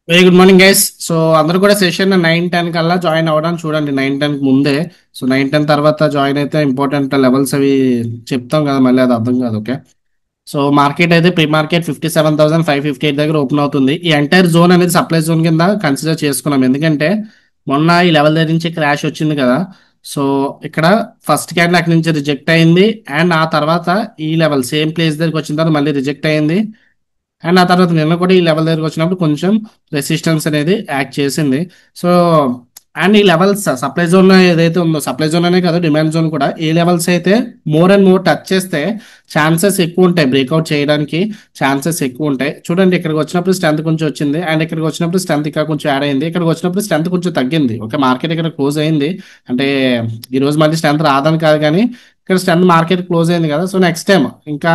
Very good morning guys. So అందరూ కూడా session 9-10 కల్లా జాయిన్ అవ్వడానికి చూడండి. 9-10 ముందే. సో 9-10 తర్వాత జాయిన్ అయితే ఇంపార్టెంట్ లెవెల్స్ అవి చెప్తాం కదా, మళ్ళీ అది అర్థం కాదు. ఓకే. సో మార్కెట్ అయితే ప్రీ మార్కెట్ 57,558 దగ్గర ఓపెన్ అవుతుంది. ఈ ఎంటైర్ జోన్ అనేది సప్లై జోన్ కింద కన్సిడర్ చేసుకున్నాం, ఎందుకంటే మొన్న ఈ లెవెల్ దగ్గర నుంచి క్రాష్ వచ్చింది కదా. సో ఇక్కడ ఫస్ట్ క్యాండిల్ అక్కడి నుంచి రిజెక్ట్ అయింది. అండ్ ఆ తర్వాత ఈ లెవెల్ సేమ్ ప్లేస్ దగ్గరికి వచ్చిన తర్వాత మళ్ళీ రిజెక్ట్ అయింది. అండ్ ఆ తర్వాత నిన్న కూడా ఈ లెవెల్ దగ్గరికి వచ్చినప్పుడు కొంచెం రెసిస్టెన్స్ అనేది యాక్ట్ చేసింది. సో అండ్ ఈ లెవెల్స్ సప్లై జోన్ ఏదైతే ఉందో, సప్లై జోన్ అనే కాదు డిమాండ్ జోన్ కూడా, ఈ లెవెల్స్ అయితే మోర్ అండ్ మోర్ టచ్ చేస్తే ఛాన్సెస్ ఎక్కువ ఉంటాయి, బ్రేక్అవుట్ చేయడానికి ఛాన్సెస్ ఎక్కువ ఉంటాయి. చూడండి, ఇక్కడికి వచ్చినప్పుడు స్ట్రెంత్ కొంచెం వచ్చింది. అండ్ ఇక్కడికి వచ్చినప్పుడు స్ట్రెంత్ ఇంకా కొంచెం యాడ్ అయింది. ఇక్కడికి వచ్చినప్పుడు స్ట్రెంత్ కొంచెం తగ్గింది. ఓకే, మార్కెట్ ఇక్కడ క్లోజ్ అయింది. అంటే ఈ రోజు మళ్ళీ స్ట్రెంత్ రాదని కాదు, కానీ ఇక్కడ స్ట్రెంత్ మార్కెట్ క్లోజ్ అయింది కదా. సో నెక్స్ట్ టైం ఇంకా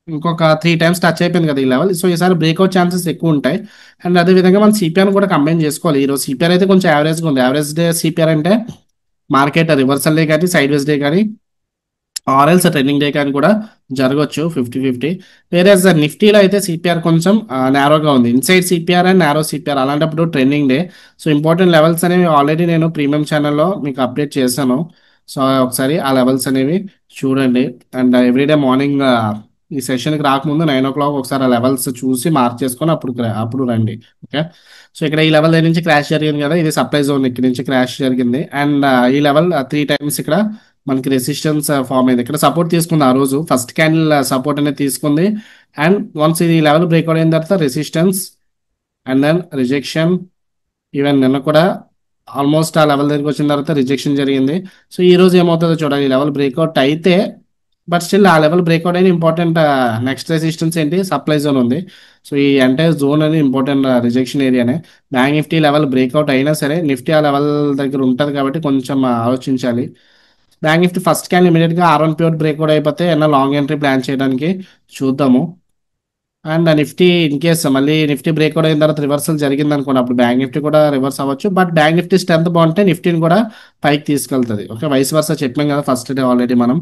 ఇంకొక 3 టైమ్స్ టచ్ అయిపోయింది కదా ఈ లెవెల్. సో ఈసారి బ్రేక్అవుట్ ఛాన్సెస్ ఎక్కువ ఉంటాయి. అండ్ అదే విధంగా మనం సిపిఆర్ కూడా కంబైన్ చేసుకోవాలి. ఈరోజు సిపిఆర్ అయితే కొంచెం యావరేజ్గా ఉంది. యావరేజ్ డే సిపిఆర్ అంటే మార్కెట్ రివర్సల్ డే కానీ సైడ్ వేస్ డే కానీ ఆర్ఎల్స్ ట్రెండింగ్ డే కానీ కూడా జరగవచ్చు 50-50. వేరే నిఫ్టీలో అయితే సిపిఆర్ కొంచెం నేరోగా ఉంది. Inside CPR and narrow CPR అలాంటప్పుడు trending day. So important levels అనేవి ఆల్రెడీ నేను ప్రీమియం ఛానల్లో మీకు అప్డేట్ చేశాను. సో ఒకసారి ఆ లెవెల్స్ అనేవి చూడండి. అండ్ ఎవ్రీడే మార్నింగ్ ఈ సెషన్కి రాకముందు 9 o'clock ఒకసారి ఆ లెవెల్స్ చూసి మార్క్ చేసుకొని అప్పుడు రండి. ఓకే. సో ఇక్కడ ఈ లెవెల్ దగ్గర నుంచి క్రాష్ జరిగింది కదా, ఇది సప్లై జోన్ ఇక్కడ నుంచి క్రాష్ జరిగింది. అండ్ ఈ లెవెల్ 3 times ఇక్కడ మనకి రెసిస్టెన్స్ ఫామ్ అయింది. ఇక్కడ సపోర్ట్ తీసుకుంది ఆ రోజు, ఫస్ట్ క్యాండిల్ సపోర్ట్ అనేది తీసుకుంది. అండ్ వన్స్ ఇది లెవెల్ బ్రేక్అవుట్ అయిన తర్వాత resistance and then rejection. Even నిన్న కూడా ఆల్మోస్ట్ ఆ లెవెల్ దగ్గరికి వచ్చిన తర్వాత రిజెక్షన్ జరిగింది. సో ఈ రోజు ఏమవుతుందో చూడాలి. ఈ లెవెల్ బ్రేక్అవుట్ అయితే, బట్ స్టిల్ ఆ లెవెల్ బ్రేక్అవుట్ అయిన ఇంపార్టెంట్ నెక్స్ట్ రెసిస్టెన్స్ ఏంటి, సప్లై జోన్ ఉంది. సో ఈ ఎంటైర్ జోన్ అనేది ఇంపార్టెంట్ రిజెక్షన్ ఏరియానే. బ్యాంక్ నిఫ్టీ లెవెల్ బ్రేక్అవుట్ అయినా సరే నిఫ్టీ ఆ లెవెల్ దగ్గర ఉంటుంది కాబట్టి కొంచెం ఆలోచించాలి. Bank Nifty first can immediate గా R1 బ్రేక్అవుట్ అయిపోతే ఏమైనా లాంగ్ ఎంట్రీ ప్లాన్ చేయడానికి చూద్దాము. అండ్ నిఫ్టీ ఇన్ కేస్ మళ్ళీ నిఫ్టీ బ్రేక్అవుట్ అయిన తర్వాత రివర్సల్ జరిగింది అనుకోండి, అప్పుడు బ్యాంక్ నిఫ్టీ కూడా రివర్స్ అవ్వచ్చు. బట్ బ్యాంక్ నిఫ్టీ స్ట్రెంత్ బాగుంటే నిఫ్టీని కూడా పైకి తీసుకెళ్తుంది. ఓకే, వైస్ వర్సా చెప్పాం కదా ఫస్ట్ డే ఆల్రెడీ మనం.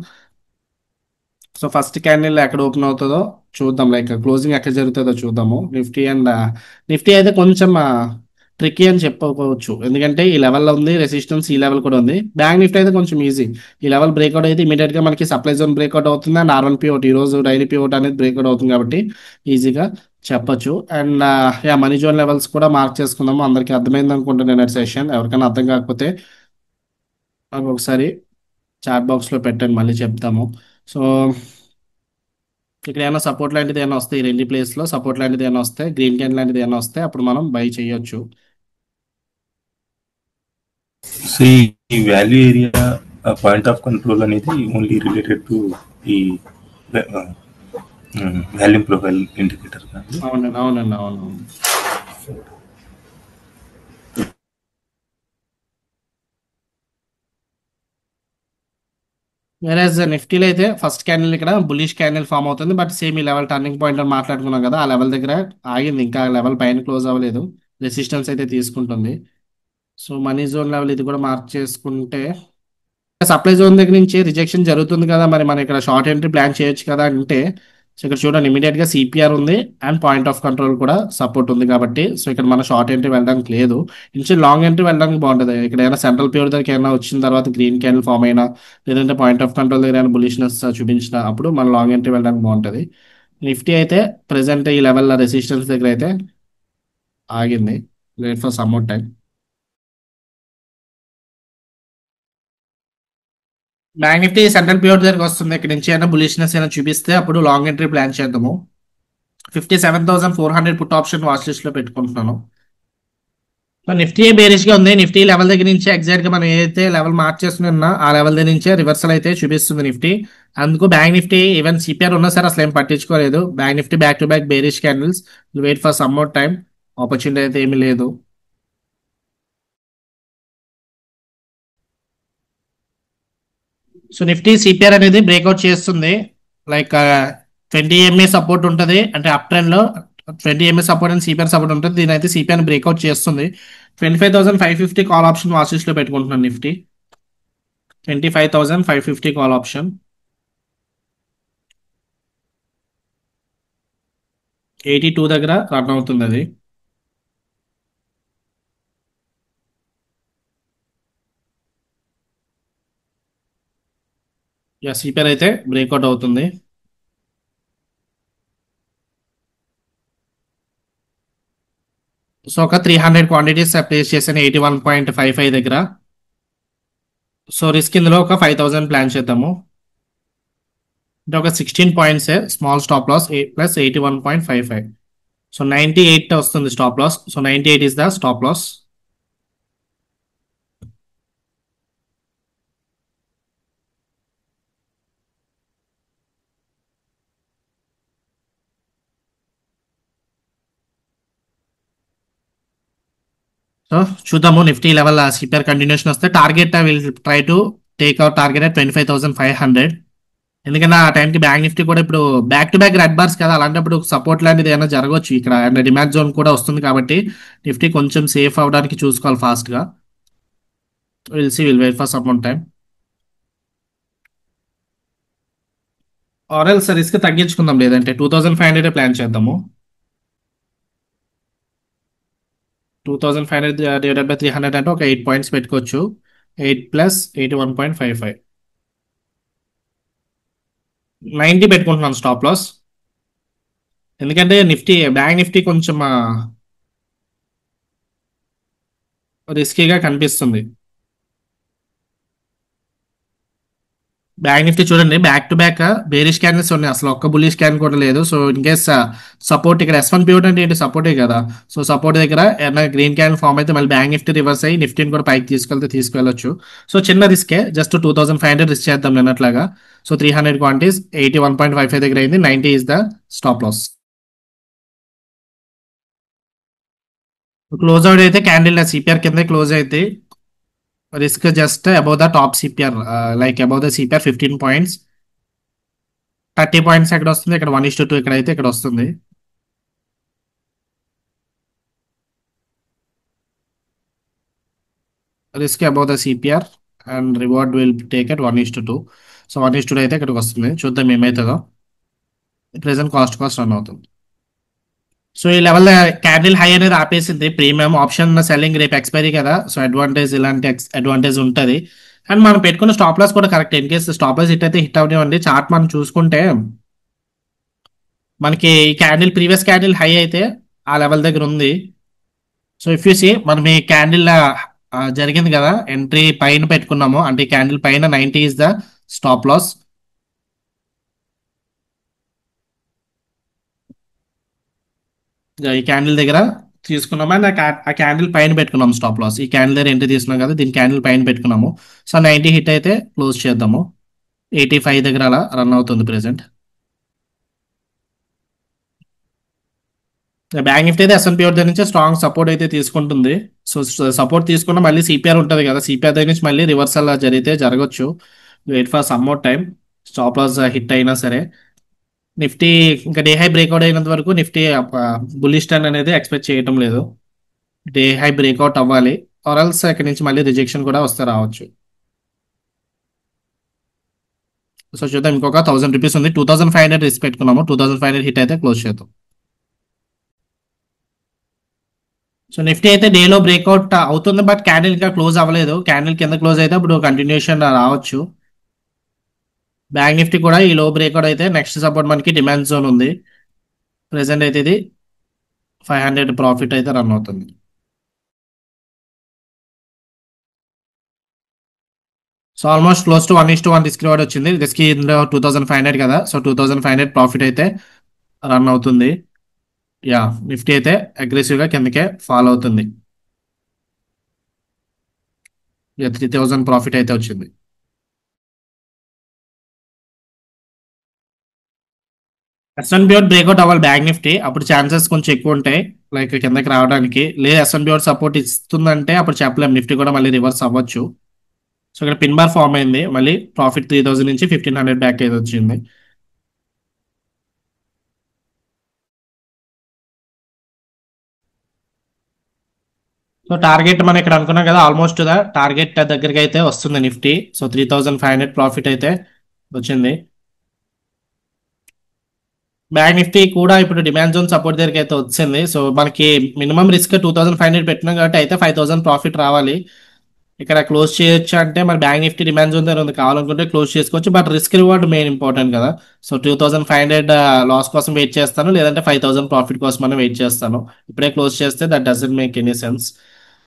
సో ఫస్ట్ క్యాండిల్ ఎక్కడ ఓపెన్ అవుతుందో చూద్దాం, లైక్ క్లోజింగ్ ఎక్కడ జరుగుతుందో చూద్దాము. నిఫ్టీ అండ్ నిఫ్టీ అయితే కొంచెం ట్రిక్కీ అని చెప్పుకోవచ్చు, ఎందుకంటే ఈ లెవెల్లో ఉంది రెసిస్టెన్స్, ఈ లెవెల్ కూడా ఉంది. బ్యాంక్ నిఫ్టీ అయితే కొంచెం ఈజీ. ఈ లెవెల్ బ్రేక్అవుట్ అయితే ఇమీడియట్ గా మనకి సప్లై జోన్ బ్రేక్అవుట్ అవుతుంది. అండ్ R1 ఈ రోజు డైలీ పివోట్ అనేది బ్రేక్అవుట్ అవుతుంది కాబట్టి ఈజీగా చెప్పొచ్చు. And yeah money zone levels కూడా మార్క్ చేసుకుందాము. అందరికీ అర్థమైంది అనుకుంటున్నాను నేను సెషన్. ఎవరికైనా అర్థం కాకపోతే నాకు ఒకసారి చాట్ బాక్స్ లో పెట్టండి, మళ్ళీ చెప్తాము. సో ఇక్కడ ఏమైనా సపోర్ట్ లాంటిది ఏమైనా వస్తే, ఈ రెండు ప్లేస్ లో సపోర్ట్ లాంటిది ఏమైనా వస్తే, గ్రీన్ క్యాండ్ లాంటిది ఏమైనా వస్తే అప్పుడు మనం బై చేయొచ్చు. సో ఈ value area point of control అనేది ఓన్లీ రిలేటెడ్ టు ఈ వాల్యూమ్ ప్రొఫైల్ ఇండికేటర్ కానీ. అవునండి, అవునండి, అవును. వేరే నిఫ్టీలో అయితే ఫస్ట్ క్యాండిల్ ఇక్కడ బులిష్ క్యాండిల్ ఫామ్ అవుతుంది. బట్ సేమ్ ఈ లెవెల్ టర్నింగ్ పాయింట్ అని మాట్లాడుకున్నాం కదా, ఆ లెవెల్ దగ్గర ఆగింది. ఇంకా లెవెల్ పైన క్లోజ్ అవ్వలేదు, రెసిస్టెన్స్ అయితే తీసుకుంటుంది. సో మనీ జోన్ లెవెల్ ఇది కూడా మార్క్ చేసుకుంటే, సప్లై జోన్ దగ్గర నుంచి రిజెక్షన్ జరుగుతుంది కదా, మరి మనం ఇక్కడ షార్ట్ ఎంట్రీ ప్లాన్ చేయొచ్చు కదా అంటే, సో ఇక్కడ చూడండి ఇమీడియట్ గా సిపిఆర్ ఉంది అండ్ పాయింట్ ఆఫ్ కంట్రోల్ కూడా సపోర్ట్ ఉంది కాబట్టి, సో ఇక్కడ మన షార్ట్ ఎంట్రీ వెళ్ళడానికి లేదు. ఇంచు లాంగ్ ఎంట్రీ వెళ్ళడానికి బాగుంటుంది. ఇక్కడ ఏమైనా సెంట్రల్ ప్యూర్ దగ్గర ఏమైనా వచ్చిన తర్వాత గ్రీన్ క్యాండిల్ ఫామ్ అయినా, లేదంటే పాయింట్ ఆఫ్ కంట్రోల్ దగ్గర ఏమైనా బులిష్నెస్ చూపించిన అప్పుడు మన లాంగ్ ఎంట్రీ వెళ్ళడానికి బాగుంటుంది. నిఫ్టీ అయితే ప్రెసెంట్ ఈ లెవెల్ రెసిస్టెన్స్ దగ్గర అయితే ఆగింది. Wait for some more time. Bank Nifty central pure దగ్గరకు వస్తుంది. ఇక్కడ నుంచి అయినా బులిష్నెస్ అయినా చూపిస్తే అప్పుడు లాంగ్ ఎంట్రీ ప్లాన్ చేద్దాము. 57,400 పుట్ ఆప్షన్ వాచ్ లిస్ట్ లో పెట్టుకుంటున్నాను. సో నిఫ్టీ బేరిష్ గా ఉంది. నిఫ్టీ లెవెల్ దగ్గర నుంచి ఎగ్జాక్ట్ గా మనం ఏదైతే లెవెల్ మార్క్ చేస్తున్నా ఆ లెవెల్ దగ్గర నుంచే రివర్సల్ అయితే చూపిస్తుంది నిఫ్టీ. అందుకు బ్యాంక్ నిఫ్టీ ఈవెన్ సిపిఆర్ ఉన్నా సరే అసలు ఏం పట్టించుకోలేదు. Bank Nifty back to back bearish candles. Wait for some more time. Opportunity అయితే ఏమీ లేదు. సో నిఫ్టీ సిపిఆర్ అనేది బ్రేక్అవుట్ చేస్తుంది. లైక్ 20 MA సపోర్ట్ ఉంటుంది, అంటే అప్ ట్రెండ్ లో 20 MA support and CPR support ఉంటుంది. దీని అయితే సిపిఆర్ బ్రేక్అవుట్ చేస్తుంది. 25,550 కాల్ ఆప్షన్ వాచెస్ లో పెట్టుకుంటున్నాను నిఫ్టీ. 25,550 call option. 82 దగ్గర రన్ అవుతుంది అది. సిపిఆర్ అయితే బ్రేక్అవుట్ అవుతుంది. సో ఒక 300 క్వాంటిటీస్ ప్లేస్ చేశాను 81.55 దగ్గర. సో రిస్క్ ఇందులో ఒక 5000 ప్లాన్ చేద్దాము. అంటే ఒక 16 points small stop loss plus 81.55. So 98 వస్తుంది stop loss. So 98 is the stop loss. So చూద్దాము నిఫ్టీ లెవెల్ సిపిఆర్ కంటిన్యూషన్ వస్తే target will try to take our target at 25,500. ఎందుకంటే ఆ టైంకి బ్యాంక్ నిఫ్టీ కూడా ఇప్పుడు back to back red bars కదా, అలాంటప్పుడు సపోర్ట్ లాంటిది ఏమైనా జరగవచ్చు ఇక్కడ. అండ్ డిమాండ్ జోన్ కూడా వస్తుంది కాబట్టి నిఫ్టీ కొంచెం సేఫ్ అవడానికి చూసుకోవాలి ఫాస్ట్ గా. Will wait for some time. ఆర్ఎల్స్ రిస్క్ తగ్గించుకుందాం, లేదంటే 2500 ప్లాన్ చేద్దాము. 2500 డివైడెడ్ బై 300 అంటే ఒక 8 పాయింట్స్ పెట్టుకోవచ్చు. 8 ప్లస్ 81.55, 90 పెట్టుకుంటున్నాను స్టాప్ లాస్. ఎందుకంటే నిఫ్టీ బ్యాంక్ నిఫ్టీ కొంచెం రిస్కీగా కనిపిస్తుంది. బ్యాంక్ నిఫ్టీ చూడండి back to back bearish candles ఉన్నాయి, అసలు ఒక్క బుల్లిష్ క్యాన్ కూడా లేదు. సో ఇన్ కేస్ సపోర్ట్ ఇక్కడ S1 పివట్ అంటే ఏంటి, సపోర్టే కదా. సో సపోర్ట్ దగ్గర ఏమైనా గ్రీన్ క్యాండిల్ ఫామ్ అయితే మళ్ళీ బ్యాంక్ నిఫ్టీ రివర్స్ అయ్యి నిఫ్టీని కూడా పైకి తీసుకెళ్ళొచ్చు. సో చిన్న రిస్కే, జస్ట్ 2500 రిస్క్ చేద్దాం నిన్నట్లాగా. సో 300 క్వాంటిటీస్ 81.55 దగ్గర అయింది. 90 is the stop loss. Close out అయితే క్యాండిల్ సిపిఆర్ కింద క్లోజ్ అయితే risk just above the top CPR, like above the CPR 15 points. 30 points ఎక్కడ వస్తుంది, ఇక్కడ 1:2 ఇక్కడ అయితే ఇక్కడ వస్తుంది. Risk above the CPR and reward will take at 1:2. So 1:2 అయితే ఇక్కడికి వస్తుంది, చూద్దాం ఏమవుతుందో. ప్రెసెంట్ కాస్ట్ రన్ అవుతుంది. సో ఈ లెవెల్ క్యాండిల్ హై అనేది ఆపేసింది. ప్రీమియం ఆప్షన్ సెల్లింగ్ రేపు ఎక్స్పైరీ కదా, సో అడ్వాంటేజ్ ఇలాంటి అడ్వాంటేజ్ ఉంటుంది. అండ్ మనం పెట్టుకున్న స్టాప్ లాస్ కూడా correct. In case stop loss hit అయితే హిట్ అవనివ్వండి. చార్ట్ మనం చూసుకుంటే మనకి ఈ క్యాండిల్ ప్రీవియస్ క్యాండిల్ హై అయితే ఆ లెవెల్ దగ్గర ఉంది. సో ఇఫ్ యూ సీ మనం ఈ క్యాండిల్ జరిగింది కదా, ఎంట్రీ పైన పెట్టుకున్నాము అంటే ఈ క్యాండిల్ పైన 90 ఇస్ ద స్టాప్ లాస్. ఈ క్యాండిల్ దగ్గర తీసుకున్నాము అండ్ ఆ క్యాండిల్ పైన పెట్టుకున్నాము స్టాప్ లాస్. ఈ క్యాండిల్ దగ్గర ఎంట్రీ తీసుకున్నాం కదా, దీని క్యాండిల్ పైన పెట్టుకున్నాము. సో 90 హిట్ అయితే క్లోజ్ చేద్దాము. 85 దగ్గర అలా రన్ అవుతుంది ప్రెసెంట్. బ్యాంక్ నిఫ్టీ అయితే S&P దగ్గర నుంచి స్ట్రాంగ్ సపోర్ట్ అయితే తీసుకుంటుంది. సో సపోర్ట్ తీసుకున్న మళ్ళీ సిపిఆర్ ఉంటుంది కదా, సిపిఆర్ దగ్గర నుంచి మళ్ళీ రివర్సల్ జరిగితే జరగచ్చు. Wait for some more time. Stop loss hit అయినా సరే నిఫ్టీ ఇంకా డే హై బ్రేక్అవుట్ అయినంత వరకు నిఫ్టీ బుల్లిష్ టర్న్ అనేది ఎక్స్పెక్ట్ చేయటం లేదు. డే హై బ్రేక్అవుట్ అవ్వాలి, ఆర్ఎల్స్ ఇక్కడ నుంచి మళ్ళీ రిజెక్షన్ కూడా వస్తే రావచ్చు. సో చూద్దాం, ఇంకొక 1000 రూపీస్ ఉంది. 2500 రిస్క్ పెట్టుకున్నాము. 2500 హిట్ అయితే క్లోజ్ చేద్దాం. సో నిఫ్టీ అయితే డేలో బ్రేక్అవుట్ అవుతుంది, బట్ క్యాండిల్ ఇంకా క్లోజ్ అవ్వలేదు. క్యాండిల్ కింద క్లోజ్ అయితే ఇప్పుడు కంటిన్యూషన్ రావచ్చు. బ్యాంక్ నిఫ్టీ కూడా ఈ లో బ్రేక్అవుట్ అయితే నెక్స్ట్ సపోర్ట్ మనకి డిమాండ్ జోన్ ఉంది. ప్రెసెంట్ అయితే ఇది 500 ప్రాఫిట్ అయితే రన్ అవుతుంది. So almost close to 1:1 risk reward వచ్చింది. రిస్క్ ఇందులో 2500 కదా, సో 2500 ప్రాఫిట్ అయితే రన్ అవుతుంది. యా నిఫ్టీ అయితే అగ్రెసివ్ గా కిందకే ఫాలో అవుతుంది. 3000 ప్రాఫిట్ అయితే వచ్చింది. S&P బ్రేక్అవుట్ అవ్వాలి బ్యాంక్ నిఫ్టీ, అప్పుడు ఛాన్సెస్ కొంచెం ఎక్కువ ఉంటాయి లైక్ కిందకి రావడానికి. లేదు S&P సపోర్ట్ ఇస్తుందంటే అప్పుడు చెప్పలేం, నిఫ్టీ కూడా మళ్ళీ రివర్స్ అవ్వచ్చు. సో ఇక్కడ పిన్ బార్ ఫామ్ అయింది, మళ్ళీ ప్రాఫిట్ 3000 నుంచి 1500 బ్యాక్ అయితే వచ్చింది. సో టార్గెట్ మనం ఇక్కడ అనుకున్నాం కదా, ఆల్మోస్ట్ ద టార్గెట్ దగ్గరికి అయితే వస్తుంది నిఫ్టీ. సో 3500 ప్రాఫిట్ అయితే వచ్చింది. బ్యాంక్ నిఫ్టీ కూడా ఇప్పుడు డిమాండ్ జోన్ సపోర్ట్ దగ్గరికి అయితే వచ్చింది. సో మనకి మినిమం రిస్క్ 2500 పెట్టినాం కాబట్టి అయితే 5000 ప్రాఫిట్ రావాలి. ఇక్కడ క్లోజ్ చేయొచ్చు అంటే మరి బ్యాంక్ నిఫ్టీ డిమాండ్ జోన్ దగ్గర ఉంది, కావాలనుకుంటే క్లోజ్ చేసుకోవచ్చు. But risk reward main important కదా. సో 2500 లాస్ కోసం వెయిట్ చేస్తాను, లేదంటే 5000 ప్రాఫిట్ కోసం అని వెయిట్ చేస్తాను. ఇప్పుడే క్లోజ్ చేస్తే that doesn't make any sense.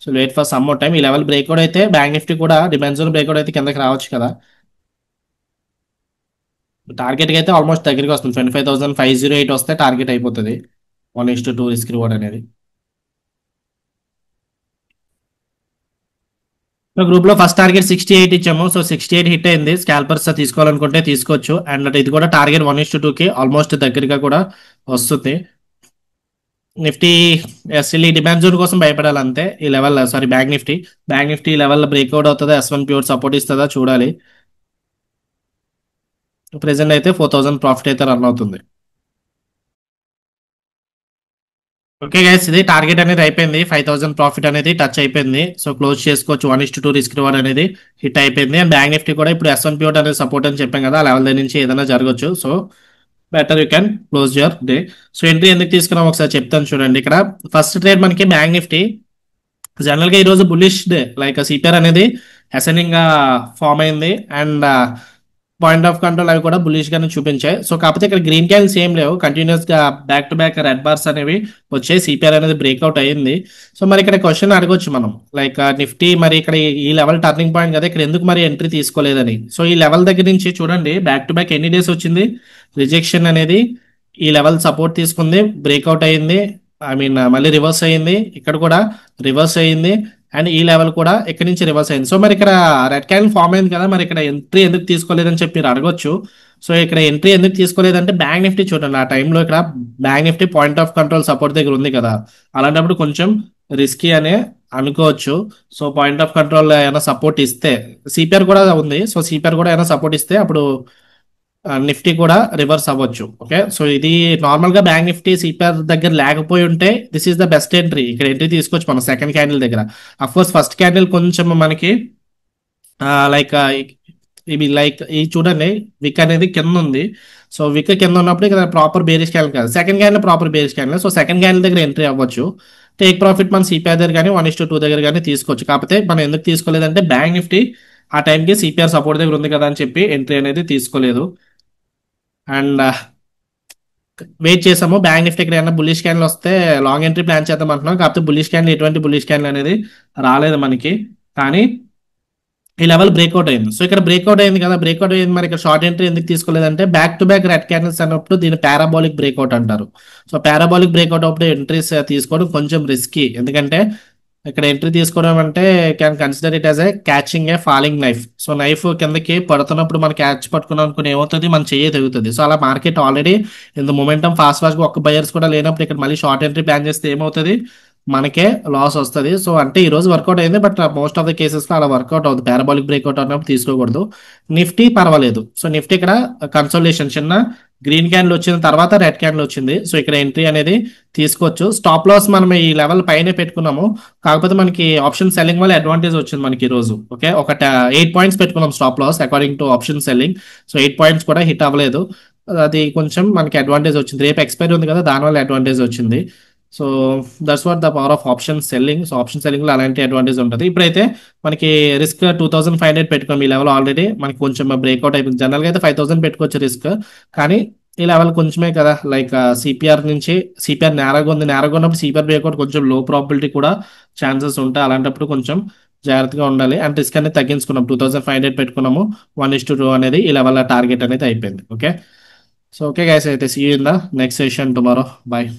So wait for some more time. ఈ లెవెల్ బ్రేక్అవుట్ అయితే బ్యాంక్ నిఫ్టీ కూడా డిమాండ్ జోన్ బ్రేక్అవుట్ అయితే కిందకి రావచ్చు కదా. టార్గెట్కి అయితే ఆల్మోస్ట్ దగ్గరికి వస్తుంది, 25,508 వస్తే టార్గెట్ అయిపోతుంది. 1:2 రిస్క్ రివార్డ్ అనేది. గ్రూప్ లో ఫస్ట్ టార్గెట్ 68 ఇచ్చాము. సో 68 హిట్ అయింది. స్కాల్పర్స్ తీసుకోవాలనుకుంటే తీసుకోవచ్చు. అండ్ ఇది కూడా టార్గెట్ 1:2 కి ఆల్మోస్ట్ దగ్గరగా కూడా వస్తుంది. నిఫ్టీ ఎస్ఎల్ఈ డిమాండ్ జోన్ కోసం భయపడాలి అంతే. ఈ level sorry bank Nifty level breakout అవుతుందా, S1 ప్యూర్ సపోర్ట్ ఇస్తుందా చూడాలి. ప్రెసెంట్ అయితే 4000 ప్రాఫిట్ అయితే రన్ అవుతుంది. ఓకే గైస్, ఇది టార్గెట్ అనేది అయిపోయింది. 5000 ప్రాఫిట్ అనేది టచ్ అయిపోయింది. సో క్లోజ్ చేసుకోవచ్చు. 1:2 రిస్క్ రివార్డ్ అనేది హిట్ అయిపోయింది. అండ్ బ్యాంక్ నిఫ్టీ కూడా ఇప్పుడు S1 ప్యూర్ అనేది సపోర్ట్ అని చెప్పాం కదా, ఆ లెవెల్ దగ్గర నుంచి ఏదైనా జరగవచ్చు. So better you can close your day. So entry ఎందుకు తీసుకున్నాం ఒకసారి చెప్తాను చూడండి. ఇక్కడ ఫస్ట్ ట్రేడ్ మనకి బ్యాంక్ నిఫ్టీ జనరల్ గా ఈ రోజు బుల్లిష్ డే, లైక్ సిపిఆర్ అనేది అసెండింగ్ గా ఫామ్ అయింది. అండ్ పాయింట్ ఆఫ్ కంట్రోల్ అవి కూడా బుల్లిష్ గానే చూపించాయి. సో కాకపోతే ఇక్కడ గ్రీన్ క్యాన్స్ ఏం లేవు, కంటిన్యూస్ గా back to back red bars అనేవి వచ్చాయి. సిపిఆర్ అనేది బ్రేక్అవుట్ అయ్యింది. సో మరి ఇక్కడ క్వశ్చన్ అడగొచ్చు మనం, లైక్ నిఫ్టీ మరి ఇక్కడ ఈ లెవెల్ టర్నింగ్ పాయింట్ కదా, ఇక్కడ ఎందుకు మరి ఎంట్రీ తీసుకోలేదని. సో ఈ లెవెల్ దగ్గర నుంచి చూడండి, బ్యాక్ టు బ్యాక్ ఎన్ని డేస్ వచ్చింది రిజెక్షన్ అనేది. ఈ లెవెల్ సపోర్ట్ తీసుకుంది, బ్రేక్అవుట్ అయ్యింది, ఐ మీన్ మళ్ళీ రివర్స్ అయ్యింది, ఇక్కడ కూడా రివర్స్ అయ్యింది. అండ్ ఈ లెవెల్ కూడా ఇక్కడ నుంచి రివర్స్ అయింది. సో మరి ఇక్కడ రెడ్ క్యాండిల్ ఫామ్ అయింది కదా, మరి ఇక్కడ ఎంట్రీ ఎందుకు తీసుకోలేదని చెప్పి మీరు అడగొచ్చు. సో ఇక్కడ ఎంట్రీ ఎందుకు తీసుకోలేదంటే బ్యాంక్ నిఫ్టీ చూడండి, ఆ టైంలో ఇక్కడ bank Nifty point of control support దగ్గర ఉంది కదా, అలాంటప్పుడు కొంచెం రిస్కీ అనే అనుకోవచ్చు. సో పాయింట్ ఆఫ్ కంట్రోల్ ఏమైనా సపోర్ట్ ఇస్తే, సిపిఆర్ కూడా ఉంది, సో సిపిఆర్ కూడా ఏమైనా సపోర్ట్ ఇస్తే అప్పుడు నిఫ్టీ కూడా రివర్స్ అవ్వచ్చు. ఓకే, సో ఇది నార్మల్ గా బ్యాంక్ నిఫ్టీ సిపిఆర్ దగ్గర లేకపోయి ఉంటే this is the best entry. ఇక్కడ ఎంట్రీ తీసుకోవచ్చు మనం సెకండ్ క్యాండిల్ దగ్గర. అఫ్ కోర్స్ ఫస్ట్ క్యాండిల్ కొంచెం మనకి లైక్ ఇవి లైక్ ఈ చూడండి, విక్ అనేది కింద ఉంది. సో విక్ కింద ఉన్నప్పుడు ఇక్కడ ప్రాపర్ బేరిష్ క్యాండిల్ కాదు, second candle proper bearish candle. So second candle దగ్గర ఎంట్రీ అవ్వచ్చు. టేక్ ప్రాఫిట్ మన సిపిఆర్ దగ్గర కానీ 1:2 దగ్గర కానీ తీసుకోవచ్చు. కాకపోతే మనం ఎందుకు తీసుకోలేదంటే బ్యాంక్ నిఫ్టీ ఆ టైంకి సిపిఆర్ సపోర్ట్ దగ్గర ఉంది కదా అని చెప్పి ఎంట్రీ అనేది తీసుకోలేదు. అండ్ వెయిట్ చేసాము. బ్యాంక్ నిఫ్టీ ఇక్కడ ఏమైనా బుల్లిష్ క్యాండిల్ వస్తే లాంగ్ ఎంట్రీ ప్లాన్ చేద్దాం అంటున్నాం. కాకపోతే బుల్లిష్ క్యాండిల్ ఎటువంటి బుల్లిష్ క్యాండిల్ అనేది రాలేదు మనకి. కానీ ఈ లెవెల్ బ్రేక్అవుట్ అయింది. సో ఇక్కడ బ్రేక్అవుట్ అయింది కదా, బ్రేక్అవుట్ అయింది. మరి ఇక్కడ షార్ట్ ఎంట్రీ ఎందుకు తీసుకోలేదంటే back to back red candles అన్నప్పుడు దీన్ని పారాబాలిక్ బ్రేక్అవుట్ అంటారు. సో పారాబాలిక్ బ్రేక్అవుట్ అప్పుడు ఎంట్రీస్ తీసుకోవడం కొంచెం రిస్కీ. ఎందుకంటే ఇక్కడ ఎంట్రీ తీసుకోవడం అంటే can consider it as a catching A falling knife. So knife కిందకి పడుతున్నప్పుడు మనం క్యాచ్ పట్టుకున్నాం అనుకుని ఏమవుతుంది, మన చెయ్యి తెగుతుంది. సో అలా మార్కెట్ ఆల్రెడీ ఇంత మొమెంటం ఫాస్ట్ గా ఒక్క బయర్స్ కూడా లేనప్పుడు ఇక్కడ మళ్ళీ షార్ట్ ఎంట్రీ ప్లాన్ చేస్తే ఏమవుతుంది, మనకే లాస్ వస్తుంది. సో అంటే ఈ రోజు వర్కౌట్ అయింది, but most of the cases లో అలా వర్కౌట్ అవుతుంది. పారాబాలిక్ బ్రేక్అవుట్ అన్నప్పుడు తీసుకోకూడదు. నిఫ్టీ పర్వాలేదు. సో నిఫ్టీ ఇక్కడ కన్సోలేషన్ చిన్న గ్రీన్ క్యాండిల్ వచ్చిన తర్వాత రెడ్ క్యాండిల్ వచ్చింది. సో ఇక్కడ ఎంట్రీ అనేది తీసుకోవచ్చు. స్టాప్ లాస్ మనం ఈ లెవెల్ పైనే పెట్టుకున్నాము. కాకపోతే మనకి ఆప్షన్ సెల్లింగ్ వల్ల అడ్వాంటేజ్ వచ్చింది మనకి ఈ రోజు. ఓకే, ఒక 8 పాయింట్స్ పెట్టుకున్నాం stop loss according to option selling. So 8 points కూడా హిట్ అవ్వలేదు. అది కొంచెం మనకి అడ్వాంటేజ్ వచ్చింది. రేపు ఎక్స్పైరీ ఉంది కదా, దానివల్ల అడ్వాంటేజ్ వచ్చింది. So that's what the power of option selling. So option selling లో అలాంటి అడ్వాంటేజ్ ఉంటుంది. ఇప్పుడైతే మనకి రిస్క్ 2500 పెట్టుకోండి. ఈ లెవెల్ ఆల్రెడీ మనకి కొంచెం బ్రేక్అవుట్ అయిపోయింది. జనరల్ గా అయితే 5000 పెట్టుకోవచ్చు రిస్క్, కానీ ఈ లెవెల్ కొంచెమే కదా. లైక్ సిపిఆర్ నుంచి సిపిఆర్ నేరగా ఉంది, నేరగా ఉన్నప్పుడు సిపిఆర్ బ్రేక్అవుట్ కొంచెం లో ప్రాబిలిటీ కూడా ఛాన్సెస్ ఉంటాయి. అలాంటప్పుడు కొంచెం జాగ్రత్తగా ఉండాలి. అండ్ రిస్క్ అనేది తగ్గించుకున్నాం, 2500 పెట్టుకున్నాము. 1:2 అనేది ఈ లెవెల్ టార్గెట్ అనేది అయిపోయింది. ఓకే, సో ఓకే గైస్, అయితే see you in the next session tomorrow. Bye.